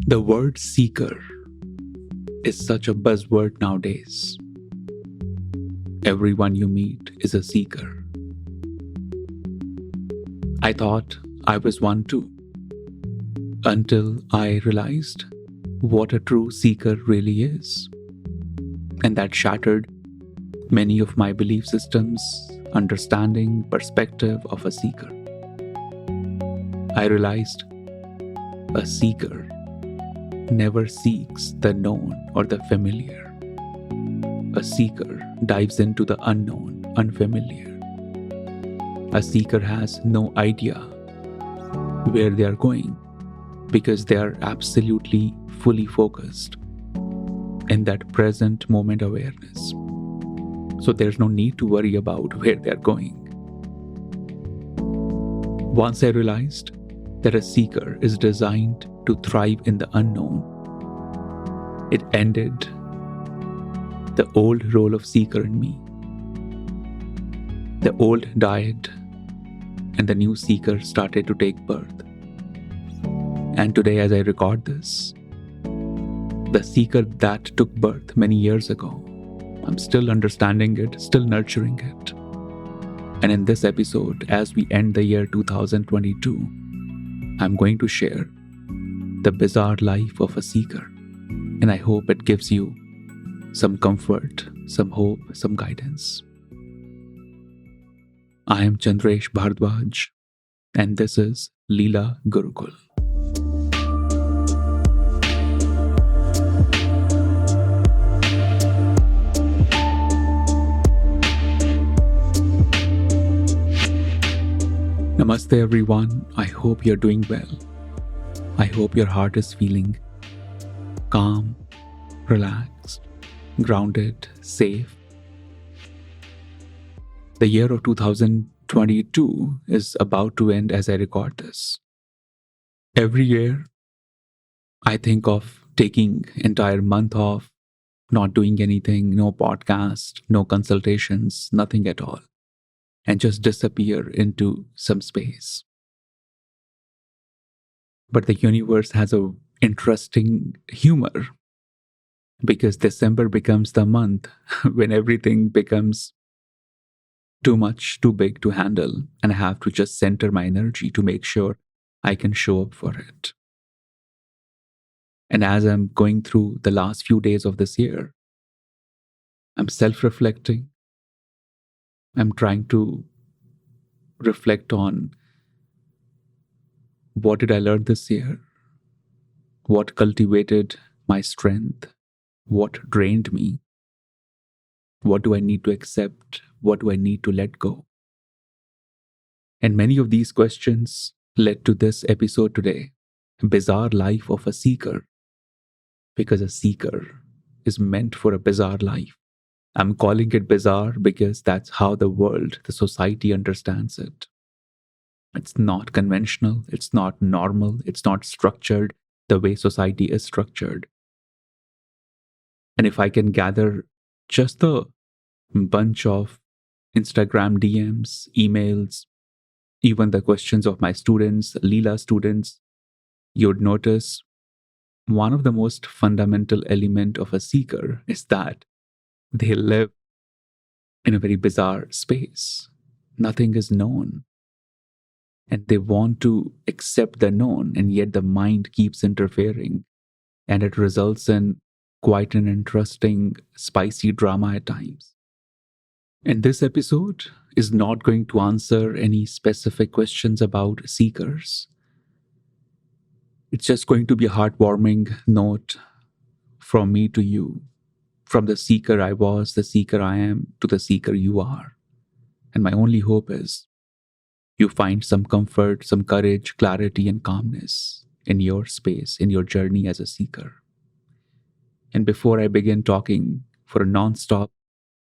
The word seeker is such a buzzword nowadays. Everyone you meet is a seeker. I thought I was one too, until I realized what a true seeker really is. And that shattered many of my belief systems, understanding, perspective of a seeker. I realized a seeker never seeks the known or the familiar. A seeker dives into the unknown, unfamiliar. A seeker has no idea where they are going because they are absolutely fully focused in that present moment awareness. So there's no need to worry about where they're going. Once I realized that a seeker is designed to thrive in the unknown, it ended the old role of seeker in me. The old died and the new seeker started to take birth. And today, as I record this, the seeker that took birth many years ago, I'm still understanding it, still nurturing it. And in this episode, as we end the year 2022, I'm going to share the bizarre life of a seeker. And I hope it gives you some comfort, some hope, some guidance. I am Chandresh Bhardwaj, and this is Leela Gurukul. Namaste everyone, I hope you're doing well. I hope your heart is feeling calm, relaxed, grounded, safe. The year of 2022 is about to end as I record this. Every year, I think of taking entire month off, not doing anything, no podcast, no consultations, nothing at all, and just disappear into some space. But the universe has an interesting humor because December becomes the month when everything becomes too much, too big to handle, and I have to just center my energy to make sure I can show up for it. And as I'm going through the last few days of this year, I'm self-reflecting. I'm trying to reflect on what did I learn this year? What cultivated my strength? What drained me? What do I need to accept? What do I need to let go? And many of these questions led to this episode today, Bizarre Life of a Seeker, because a seeker is meant for a bizarre life. I'm calling it bizarre because that's how the world, the society understands it. It's not conventional, it's not normal, it's not structured the way society is structured. And if I can gather just a bunch of Instagram DMs, emails, even the questions of my students, Leela students, you'd notice one of the most fundamental element of a seeker is that they live in a very bizarre space. Nothing is known. And they want to accept the known, and yet the mind keeps interfering. And it results in quite an interesting, spicy drama at times. And this episode is not going to answer any specific questions about seekers. It's just going to be a heartwarming note from me to you, from the seeker I was, the seeker I am, to the seeker you are. And my only hope is you find some comfort, some courage, clarity, and calmness in your space, in your journey as a seeker. And before I begin talking for a non-stop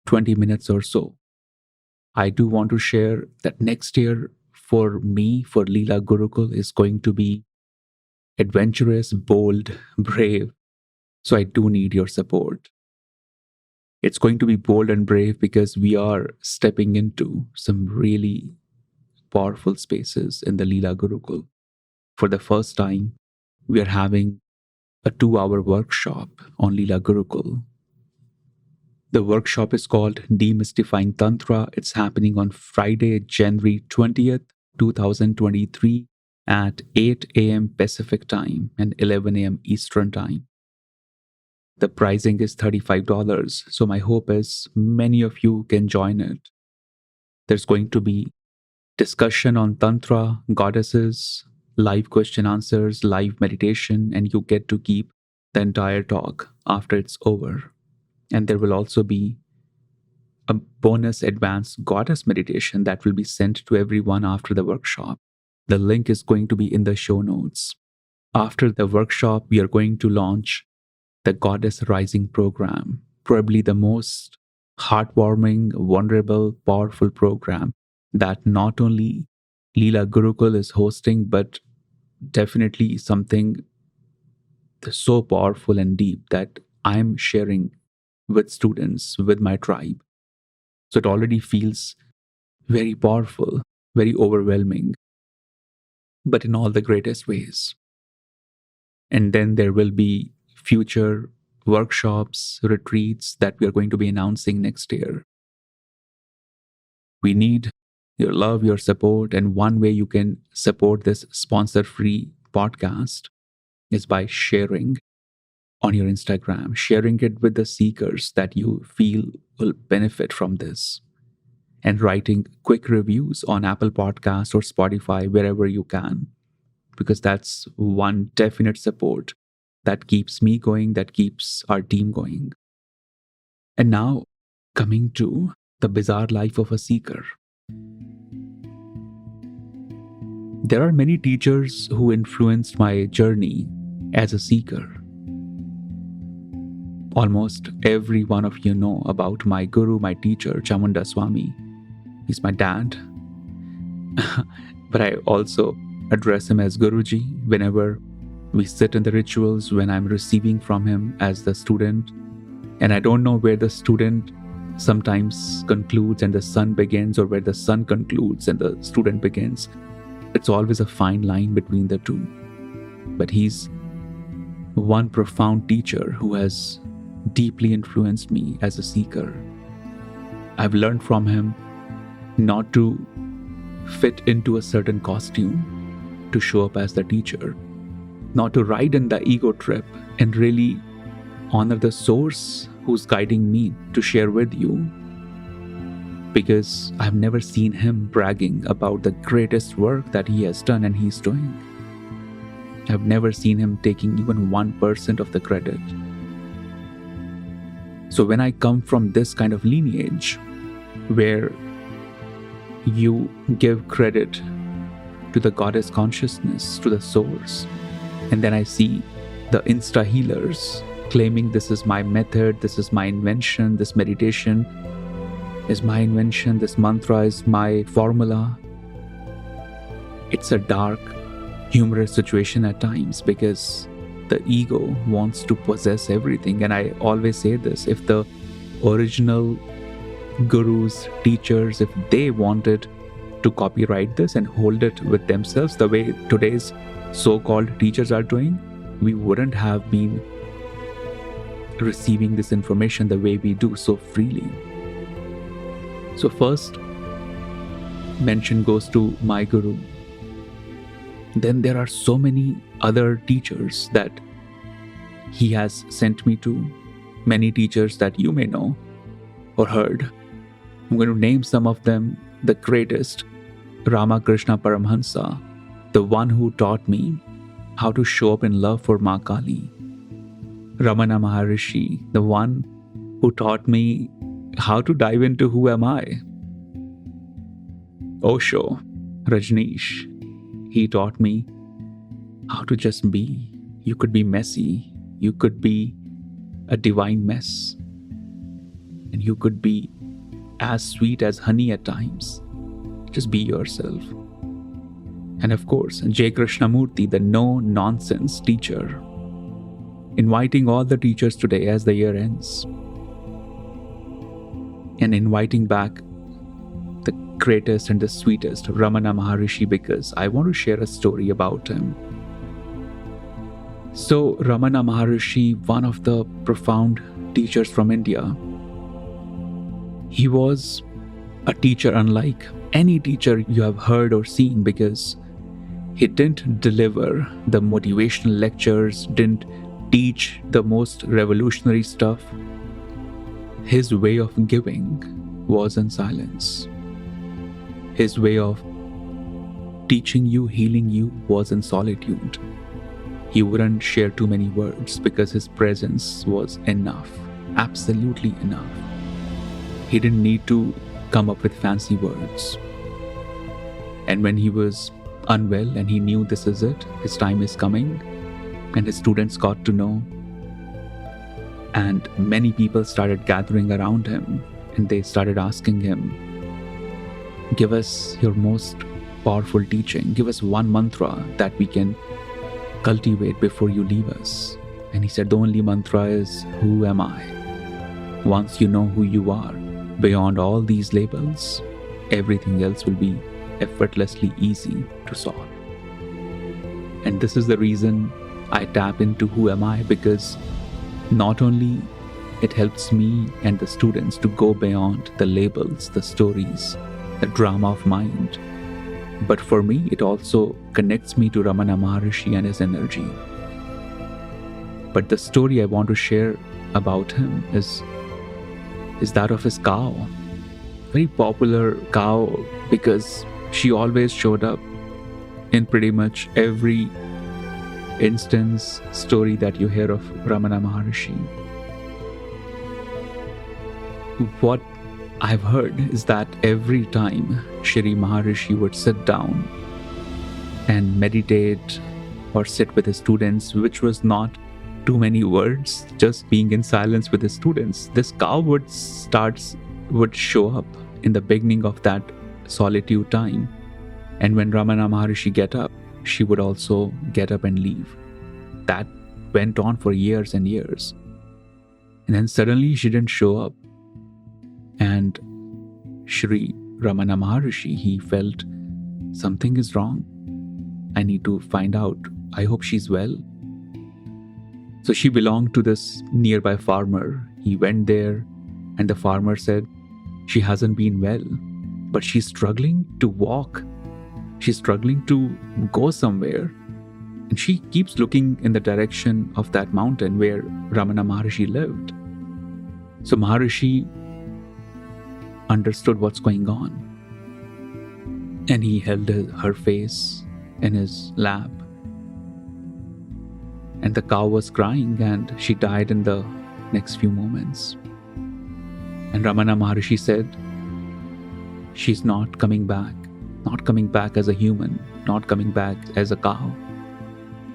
20 minutes or so, I do want to share that next year for me, for Leela Gurukul, is going to be adventurous, bold, brave. So I do need your support. It's going to be bold and brave because we are stepping into some really powerful spaces in the Leela Gurukul. For the first time, we are having a 2-hour workshop on Leela Gurukul. The workshop is called Demystifying Tantra. It's happening on Friday, January 20th, 2023 at 8 a.m. Pacific time and 11 a.m. Eastern time. The pricing is $35, so my hope is many of you can join it. There's going to be discussion on Tantra, goddesses, live question answers, live meditation, and you get to keep the entire talk after it's over. And there will also be a bonus advanced goddess meditation that will be sent to everyone after the workshop. The link is going to be in the show notes. After the workshop, we are going to launch the Goddess Rising program, probably the most heartwarming, vulnerable, powerful program that not only Leela Gurukul is hosting, but definitely something so powerful and deep that I'm sharing with students, with my tribe. So it already feels very powerful, very overwhelming, but in all the greatest ways. And then there will be future workshops, retreats that we are going to be announcing next year. We need your love, your support, and one way you can support this sponsor-free podcast is by sharing on your Instagram, sharing it with the seekers that you feel will benefit from this, and writing quick reviews on Apple Podcasts or Spotify, wherever you can, because that's one definite support that keeps me going, that keeps our team going. And now, coming to the bizarre life of a seeker. There are many teachers who influenced my journey as a seeker. Almost every one of you know about my guru, my teacher, Chamunda Swami. He's my dad. But I also address him as Guruji whenever we sit in the rituals, when I'm receiving from him as the student. And I don't know where the student sometimes concludes and the sun begins, or where the sun concludes and the student begins. It's always a fine line between the two. But he's one profound teacher who has deeply influenced me as a seeker. I've learned from him not to fit into a certain costume to show up as the teacher, not to ride in the ego trip, and really honor the source who's guiding me to share with you, because I've never seen him bragging about the greatest work that he has done and he's doing. I've never seen him taking even 1% of the credit. So when I come from this kind of lineage, where you give credit to the goddess consciousness, to the source, and then I see the insta healers claiming this is my method, this is my invention, this meditation is my invention, this mantra is my formula. It's a dark, humorous situation at times, because the ego wants to possess everything. And I always say this, if the original gurus, teachers, if they wanted to copyright this and hold it with themselves the way today's so-called teachers are doing, we wouldn't have been receiving this information the way we do so freely. So first mention goes to my guru. Then there are so many other teachers that he has sent me to, many teachers that you may know or heard. I'm going to name some of them. The greatest, Ramakrishna Paramhansa, the one who taught me how to show up in love for Ma Kali. Ramana Maharishi, the one who taught me how to dive into who am I. Osho, Rajneesh, he taught me how to just be. You could be messy, you could be a divine mess, and you could be as sweet as honey at times. Just be yourself. And of course, J. Krishnamurti, the no-nonsense teacher, inviting all the teachers today as the year ends, and inviting back the greatest and the sweetest, Ramana Maharishi, because I want to share a story about him. So, Ramana Maharshi, one of the profound teachers from India, he was a teacher unlike any teacher you have heard or seen, because he didn't deliver the motivational lectures, didn't teach the most revolutionary stuff. His way of giving was in silence. His way of teaching you, healing you, was in solitude. He wouldn't share too many words because his presence was enough, absolutely enough. He didn't need to come up with fancy words. And when he was unwell and he knew this is it, his time is coming, and his students got to know, and many people started gathering around him, and they started asking him, give us your most powerful teaching, give us one mantra that we can cultivate before you leave us. And he said, the only mantra is, who am I? Once you know who you are, beyond all these labels, everything else will be effortlessly easy to solve. And this is the reason I tap into who am I, because not only it helps me and the students to go beyond the labels, the stories, the drama of mind, but for me it also connects me to Ramana Maharshi and his energy. But the story I want to share about him is that of his cow. Very popular cow, because she always showed up in pretty much every instance, story that you hear of Ramana Maharshi. What I've heard is that every time Shri Maharishi would sit down and meditate or sit with his students, which was not too many words, just being in silence with his students, this cow would show up in the beginning of that solitude time. And when Ramana Maharshi get up, she would also get up and leave. That went on for years and years. And then suddenly she didn't show up. And Shri Ramana Maharshi, he felt something is wrong. I need to find out. I hope she's well. So she belonged to this nearby farmer. He went there, and the farmer said, she hasn't been well, but she's struggling to walk. She's struggling to go somewhere. And she keeps looking in the direction of that mountain where Ramana Maharshi lived. So Maharishi understood what's going on. And he held her face in his lap. And the cow was crying, and she died in the next few moments. And Ramana Maharshi said, she's not coming back as a human, not coming back as a cow.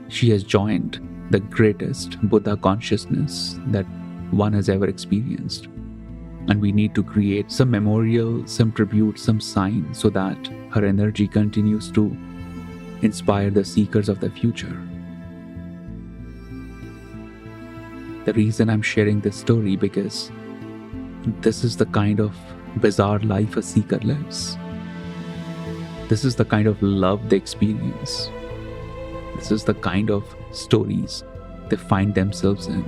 She has joined the greatest Buddha consciousness that one has ever experienced. And we need to create some memorial, some tribute, some sign, so that her energy continues to inspire the seekers of the future. The reason I'm sharing this story, because this is the kind of bizarre life a seeker lives. This is the kind of love they experience. This is the kind of stories they find themselves in.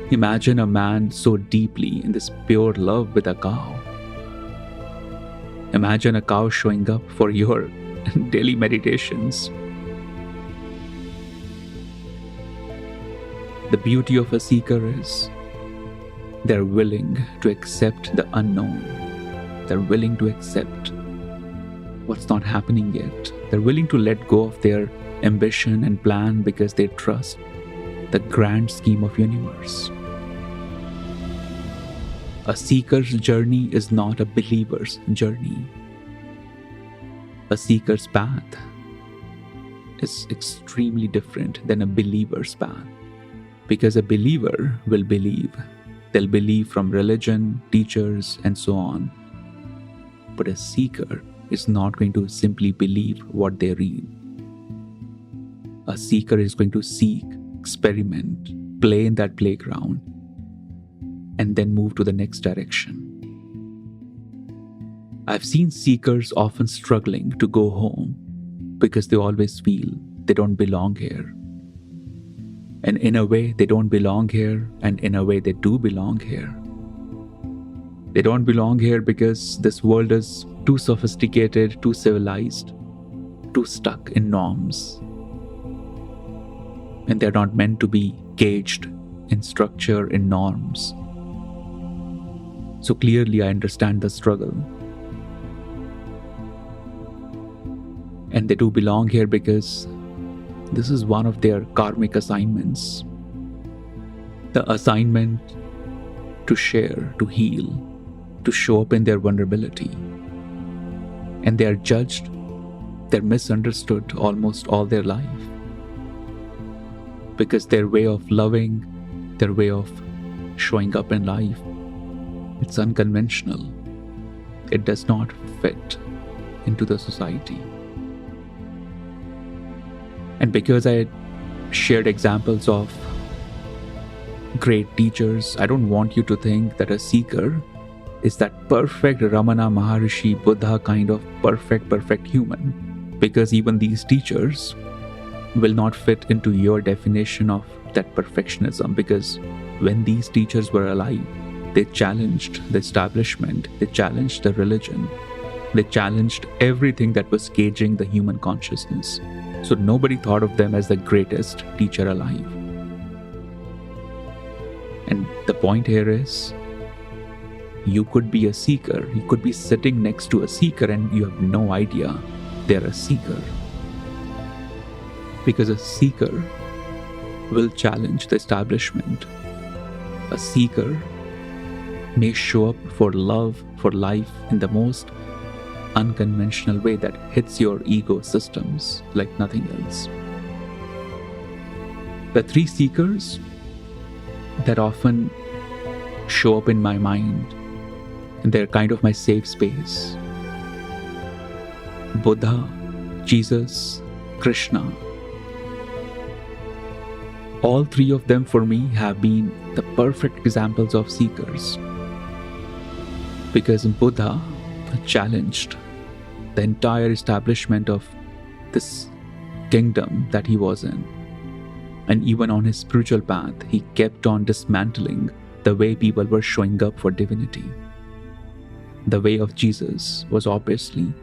Imagine a man so deeply in this pure love with a cow. Imagine a cow showing up for your daily meditations. The beauty of a seeker is they're willing to accept the unknown. They're willing to accept what's not happening yet. They're willing to let go of their ambition and plan because they trust the grand scheme of universe. A seeker's journey is not a believer's journey. A seeker's path is extremely different than a believer's path. Because a believer will believe. They'll believe from religion, teachers, and so on. But a seeker is not going to simply believe what they read. A seeker is going to seek, experiment, play in that playground, and then move to the next direction. I've seen seekers often struggling to go home because they always feel they don't belong here. And in a way, they don't belong here, and in a way, they do belong here. They don't belong here because this world is too sophisticated, too civilized, too stuck in norms. And they're not meant to be caged in structure, in norms. So clearly, I understand the struggle. And they do belong here because this is one of their karmic assignments. The assignment to share, to heal, to show up in their vulnerability. And they are judged, they're misunderstood almost all their life. Because their way of loving, their way of showing up in life, it's unconventional. It does not fit into the society. And because I shared examples of great teachers, I don't want you to think that a seeker is that perfect Ramana Maharishi Buddha kind of perfect human. Because even these teachers will not fit into your definition of that perfectionism. Because when these teachers were alive, they challenged the establishment, they challenged the religion, they challenged everything that was caging the human consciousness. So nobody thought of them as the greatest teacher alive. And the point here is, you could be a seeker, you could be sitting next to a seeker and you have no idea they're a seeker. Because a seeker will challenge the establishment. A seeker may show up for love, for life in the most unconventional way that hits your ego systems like nothing else. The three seekers that often show up in my mind, and they're kind of my safe space: Buddha, Jesus, Krishna. All three of them for me have been the perfect examples of seekers. Because Buddha challenged the entire establishment of this kingdom that he was in. And even on his spiritual path, he kept on dismantling the way people were showing up for divinity. The way of Jesus was obviously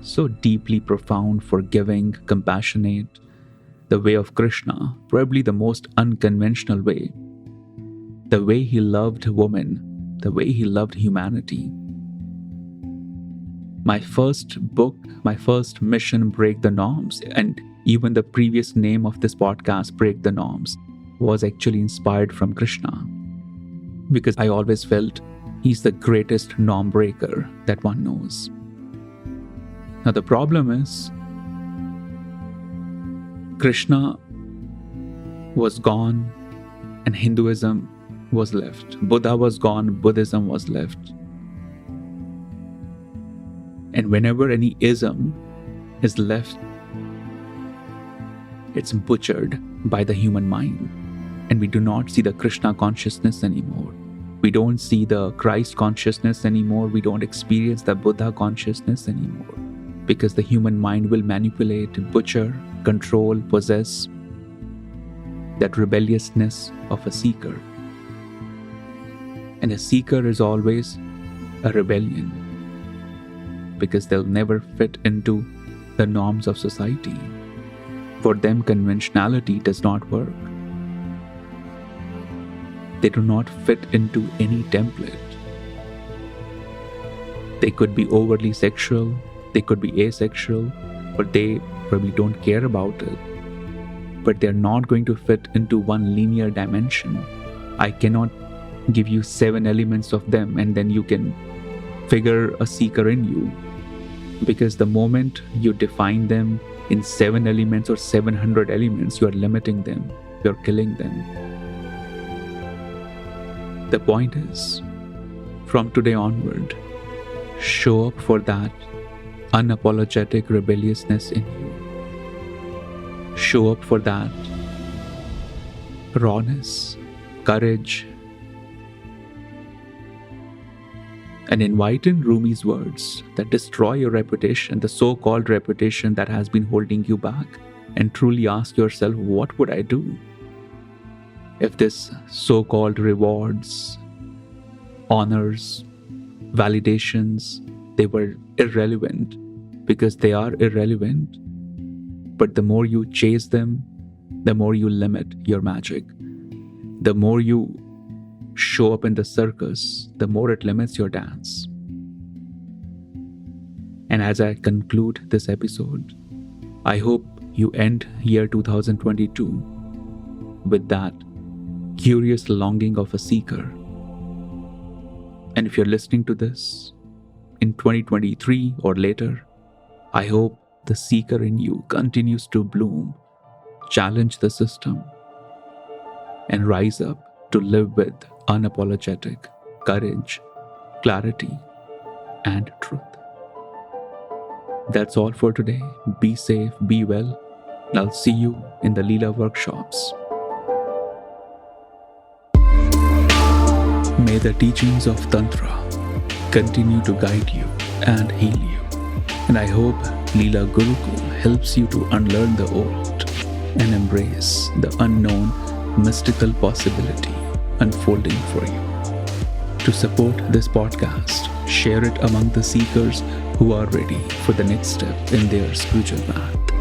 so deeply profound, forgiving, compassionate. The way of Krishna, probably the most unconventional way. The way he loved women, the way he loved humanity. My first book, my first mission, Break the Norms, and even the previous name of this podcast, Break the Norms, was actually inspired from Krishna. Because I always felt he's the greatest norm breaker that one knows. Now the problem is, Krishna was gone and Hinduism was left. Buddha was gone, Buddhism was left. And whenever any ism is left, it's butchered by the human mind. And we do not see the Krishna consciousness anymore. We don't see the Christ consciousness anymore. We don't experience the Buddha consciousness anymore. Because the human mind will manipulate, butcher, control, possess that rebelliousness of a seeker. And a seeker is always a rebellion. Because they'll never fit into the norms of society. For them, conventionality does not work. They do not fit into any template. They could be overly sexual, they could be asexual, but they probably don't care about it. But they're not going to fit into one linear dimension. I cannot give you 7 elements of them and then you can figure a seeker in you. Because the moment you define them in 7 elements or 700 elements, you are limiting them, you're killing them. The point is, from today onward, show up for that unapologetic rebelliousness in you. Show up for that rawness, courage, and invite in Rumi's words that destroy your reputation, the so-called reputation that has been holding you back, and truly ask yourself, what would I do? If this so-called rewards, honors, validations, they were irrelevant, because they are irrelevant, but the more you chase them, the more you limit your magic. The more you show up in the circus, the more it limits your dance. And as I conclude this episode, I hope you end year 2022 with that curious longing of a seeker. And if you're listening to this in 2023 or later, I hope the seeker in you continues to bloom, challenge the system, and rise up to live with unapologetic courage, clarity, and truth. That's all for today. Be safe, be well, and I'll see you in the Leela workshops. May the teachings of Tantra continue to guide you and heal you. And I hope Leela Gurukul helps you to unlearn the old and embrace the unknown mystical possibility unfolding for you. To support this podcast, share it among the seekers who are ready for the next step in their spiritual path.